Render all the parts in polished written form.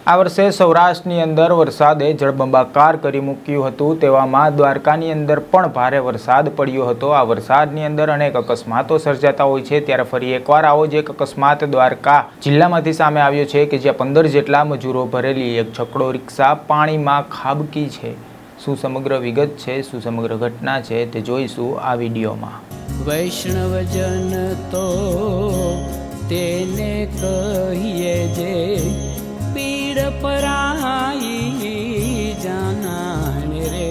આ વર્ષે સૌરાષ્ટ્રની અંદર વરસાદે જળબંબાકાર કરી મૂક્યું હતું। તેવામાં દ્વારકાની અંદર પણ ભારે વરસાદ પડ્યો હતો। આ વરસાદની અંદર અનેક અકસ્માતો સર્જાતા હોય છે, ત્યારે ફરી એકવાર આવો જ એક અકસ્માત દ્વારકા જિલ્લામાંથી સામે આવ્યો છે કે જ્યાં 15 જેટલા મજૂરો ભરેલી એક છકડો રિક્ષા પાણીમાં ખાબકી છે। શું સમગ્ર વિગત છે, શું સમગ્ર ઘટના છે તે જોઈશું આ વિડીયોમાં। વૈષ્ણવજન તો તેને કહીએ જે પીડ પરાઈ જાનાને રે।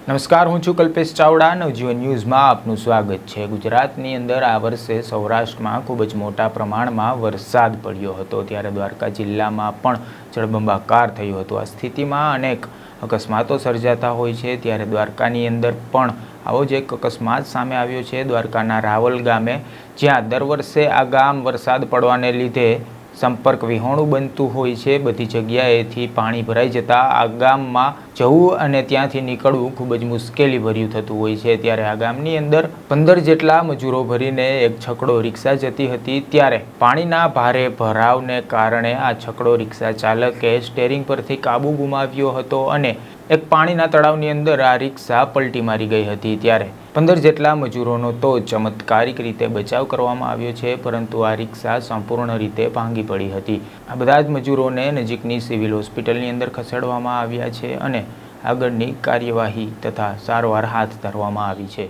નમસ્કાર, હું છું કલ્પેશ ચાવડા। નવજીવન ન્યૂઝમાં આપનું સ્વાગત છે। ગુજરાતની અંદર આ વર્ષે સૌરાષ્ટ્રમાં ખૂબ જ મોટા પ્રમાણમાં વરસાદ પડ્યો હતો, ત્યારે દ્વારકા જિલ્લામાં પણ જળબંબાકાર થયો હતો। આ સ્થિતિમાં અનેક અકસ્માતો સર્જાતા હોય છે, ત્યારે દ્વારકાની અંદર પણ આવો જ એક અકસ્માત સામે આવ્યો છે। દ્વારકાના રાવલ ગામે, જ્યાં દર વર્ષે આ ગામ વરસાદ પડવાને લીધે સંપર્ક વિહોણું બનતું હોય છે। બધી જગ્યાએથી પાણી ભરાઈ જતાં આ ગામમાં જવું અને ત્યાંથી નીકળવું ખૂબ જ મુશ્કેલી ભર્યું થતું હોય છે। ત્યારે આ ગામની અંદર 15 જેટલા મજૂરો ભરીને એક છકડો રિક્ષા જતી હતી, ત્યારે પાણીના ભારે ભરાવને કારણે આ છકડો રિક્ષા ચાલકે સ્ટેરિંગ પરથી કાબુ ગુમાવ્યો હતો અને એક પાણીના તળાવની અંદર આ રિક્ષા પલટી મારી ગઈ હતી। ત્યારે 15 જેટલા મજૂરોનો તો ચમત્કારિક રીતે બચાવ કરવામાં આવ્યો છે, પરંતુ આ રિક્ષા સંપૂર્ણ રીતે ભાંગી પડી હતી। આ બધા જ મજૂરોને નજીકની સિવિલ હોસ્પિટલની અંદર ખસેડવામાં આવ્યા છે અને આગળની કાર્યવાહી તથા સારવાર હાથ ધરવામાં આવી છે।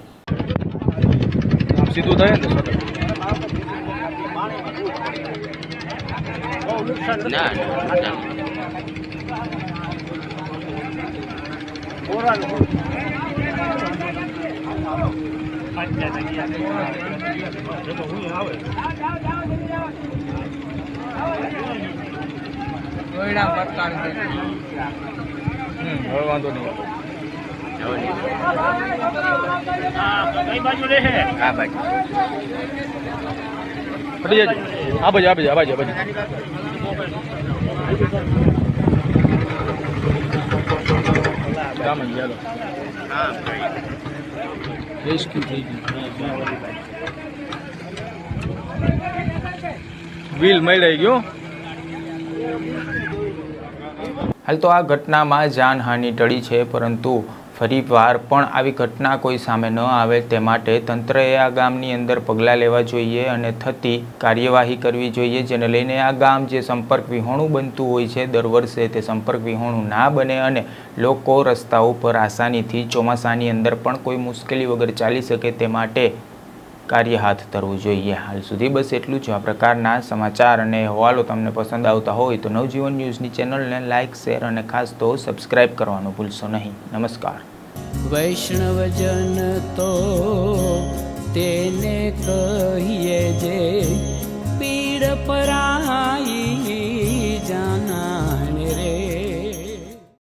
હાલ તો આ ઘટનામાં જાનહાનિ ટળી છે, પરંતુ ફરીવાર પણ આવી ઘટના કોઈ સામે ન આવે તે માટે તંત્રએ આ ગામની અંદર પગલાં લેવા જોઈએ અને થતી કાર્યવાહી કરવી જોઈએ, જેને લઈને આ ગામ જે સંપર્ક વિહોણું બનતું હોય છે દર વર્ષે, તે સંપર્ક વિહોણું ના બને અને લોકો રસ્તા ઉપર આસાનીથી ચોમાસાની અંદર પણ કોઈ મુશ્કેલી વગર ચાલી શકે તે માટે કાર્ય હાથ ધરવું જોઈએ। હાલ સુધી બસ એટલું જ। આ પ્રકારના સમાચાર અને અહેવાલો તમને પસંદ આવતા હોય તો નવજીવન ન્યૂઝની ચેનલને લાઇક, શેર અને ખાસ તો સબસ્ક્રાઇબ કરવાનું ભૂલશો નહીં। નમસ્કાર। વૈષ્ણવજન તો તેને કહીએ જે પીડ પર